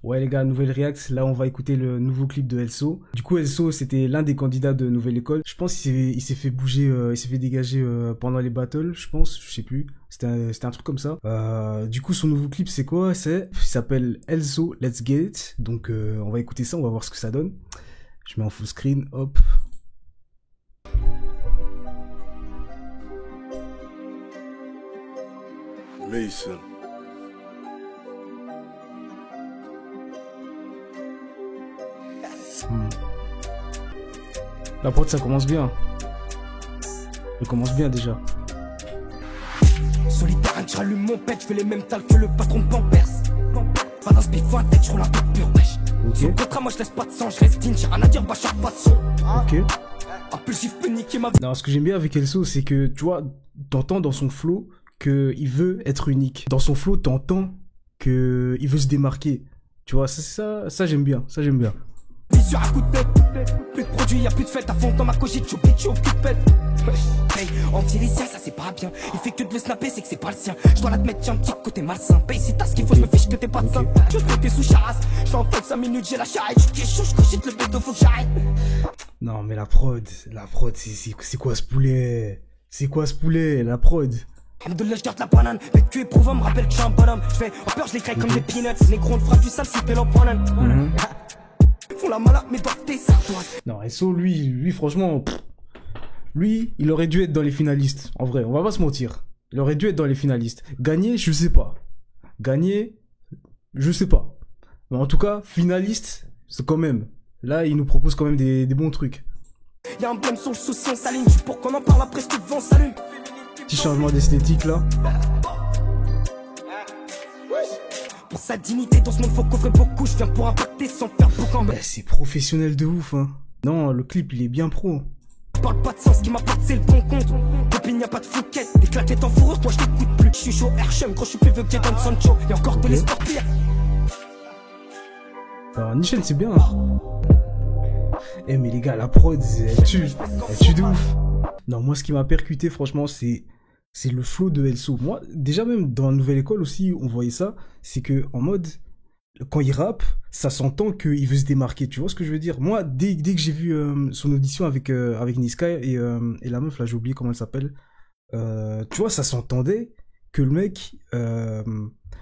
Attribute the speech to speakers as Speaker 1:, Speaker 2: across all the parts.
Speaker 1: Ouais les gars, nouvelle react, là on va écouter le nouveau clip de Elso. Du coup Elso c'était l'un des candidats de Nouvelle École. Je pense qu'il s'est fait bouger, il s'est fait dégager pendant les battles, je pense, je sais plus. C'était un truc comme ça. Du coup son nouveau clip c'est quoi? Il s'appelle Elso Let's Get It. Donc on va écouter ça, on va voir ce que ça donne. Je mets en full screen, hop.
Speaker 2: Mason.
Speaker 1: La prod ça commence bien. Ça commence bien déjà.
Speaker 3: Solitaire, j'allume mon pet, je fais les mêmes tales que le patron de Pampers. Pas d'un spiff, un tête, je roule un peu pur, wesh. Sur le contrat, moi je laisse pas de sang, je reste digne, j'ai rien à dire, Bachar, pas de son.
Speaker 1: Ok.
Speaker 3: En plus, il peut niquer ma vie.
Speaker 1: Non, ce que j'aime bien avec Elso, c'est que, tu vois, t'entends dans son flow qu'il veut être unique. Dans son flow, t'entends qu'il veut se démarquer. Tu vois, ça j'aime bien, ça j'aime bien.
Speaker 3: Vis sur un coup de tête, plus de produits, y'a plus de fête à fond dans ma cogite, j'oublie, occupé. Hey, anti-lycien, ça c'est pas bien. Il fait que de le snapper, c'est que c'est pas le sien. Je dois l'admettre, j'ai un petit côté malsain. Paye si t'as ce qu'il faut, je me fiche que t'es pas de ça. Je fais tes sous charas, je en fait 5 minutes, j'ai la charrette. Je suis chaud, je cogite le béto, faut que j'arrête.
Speaker 1: Non, mais la prod, c'est quoi ce poulet? C'est quoi ce poulet, la prod?
Speaker 3: Alhamdoulilah, je garde la banane. Vécu éprouvant, me rappelle que je suis un bonhomme. Je fais en peur, je les craque comme des peanuts. Négro, on te fera du sale si t'es l'empoigne. Font la malade, mais doivent tes sartoises.
Speaker 1: Non, Elso, lui, franchement, lui, il aurait dû être dans les finalistes. En vrai, on va pas se mentir. Il aurait dû être dans les finalistes. Gagner, je sais pas. Gagner, je sais pas. Mais en tout cas, finaliste, c'est quand même. Là, il nous propose quand même des bons trucs.
Speaker 3: Y'a un blême sur le souci, on s'aligne. Je suis pour qu'on en parle après ce que vent s'allume.
Speaker 1: Petit changement d'esthétique là.
Speaker 3: Pour sa dignité, dans ce monde faut coffrer beaucoup. Je viens pour impacter sans faire boucan.
Speaker 1: Bah, c'est professionnel de ouf, hein. Non, le clip, il est bien pro.
Speaker 3: Je parle pas de sens, ce qui m'apporte c'est le bon compte. Copine, y'a pas de fouquette. Des claquettes en fourrure, toi je t'écoute plus. Je suis chaud, Herchem, gros, je suis plus vieux que Jadon Sancho. Y'a encore de l'espoir pire.
Speaker 1: Alors, Nishan, c'est bien. Hein. Eh, mais les gars, la prod, elle tue de ouf. Non, moi, ce qui m'a percuté, franchement, c'est le flow de Elso. Moi, déjà même dans la Nouvelle École aussi, on voyait ça. C'est que en mode, quand il rappe, ça s'entend qu'il veut se démarquer. Tu vois ce que je veux dire? Moi, dès que j'ai vu son audition avec Niska et la meuf, là, j'ai oublié comment elle s'appelle. Tu vois, ça s'entendait que le mec,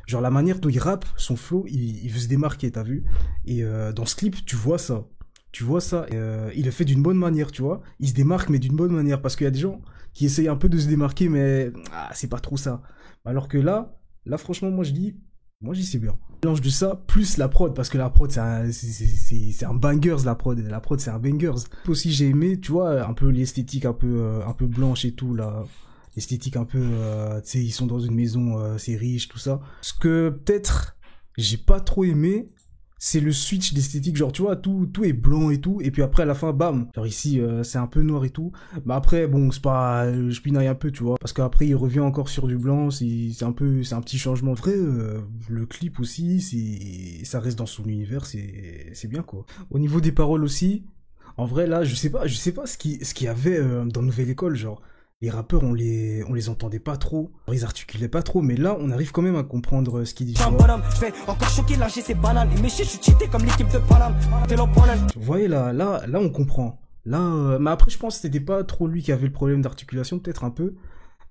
Speaker 1: genre la manière dont il rappe, son flow, il veut se démarquer, t'as vu? Et dans ce clip, tu vois ça. Tu vois ça, il le fait d'une bonne manière, tu vois. Il se démarque, mais d'une bonne manière. Parce qu'il y a des gens qui essayent un peu de se démarquer, mais c'est pas trop ça. Alors que là franchement, moi je dis c'est bien. Mélange de ça, plus la prod, parce que la prod, c'est un bangers, la prod. La prod, c'est un bangers. Aussi, j'ai aimé, tu vois, un peu l'esthétique un peu blanche et tout, là. L'esthétique un peu, tu sais, ils sont dans une maison, c'est riche, tout ça. Ce que peut-être j'ai pas trop aimé, c'est le switch d'esthétique, genre tu vois, tout est blanc et tout, et puis après à la fin, bam, genre ici c'est un peu noir et tout, mais après bon, c'est pas, je pinaille un peu, tu vois, parce qu'après il revient encore sur du blanc, c'est un petit changement. Vrai, le clip aussi, ça reste dans son univers, c'est bien quoi. Au niveau des paroles aussi, en vrai là, je sais pas ce qu'il y avait dans Nouvelle École, genre. Les rappeurs, on les entendait pas trop, ils articulaient pas trop, mais là, on arrive quand même à comprendre ce qu'ils disent.
Speaker 3: Je fais encore choquer, là, c'est banal. Et méché, je suis cheaté comme l'équipe de Paname.
Speaker 1: Vous voyez, là, on comprend. Là, mais après, je pense que c'était pas trop lui qui avait le problème d'articulation, peut-être un peu.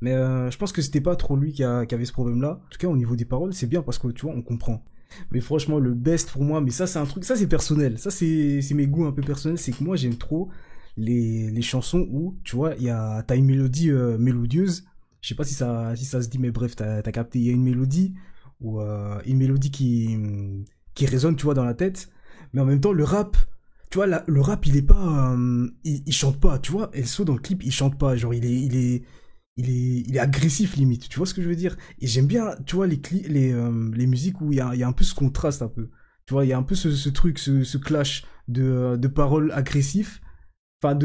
Speaker 1: Mais je pense que c'était pas trop lui qui avait ce problème-là. En tout cas, au niveau des paroles, c'est bien parce que, tu vois, on comprend. Mais franchement, le best pour moi, mais ça, c'est un truc, ça, c'est personnel. Ça, c'est mes goûts un peu personnels, c'est que moi, j'aime trop les chansons où, tu vois, t'as une mélodie mélodieuse. Je sais pas si ça se dit, mais bref, t'as capté. Il y a une mélodie ou une mélodie qui résonne, tu vois, dans la tête. Mais en même temps, le rap, tu vois, le rap, il est pas, il chante pas, tu vois. Elso dans le clip, il chante pas. Genre, il est agressif limite. Tu vois ce que je veux dire? Et j'aime bien, tu vois, les musiques où il y a un peu ce contraste un peu. Tu vois, il y a un peu ce truc, ce clash de paroles agressifs. Enfin,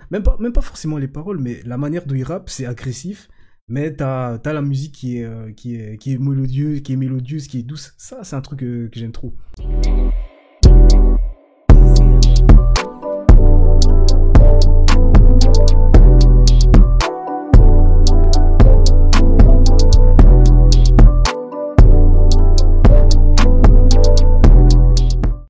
Speaker 1: même pas forcément les paroles, mais la manière dont il rappe, c'est agressif. Mais t'as la musique qui est mélodieuse, qui est douce. Ça, c'est un truc que j'aime trop.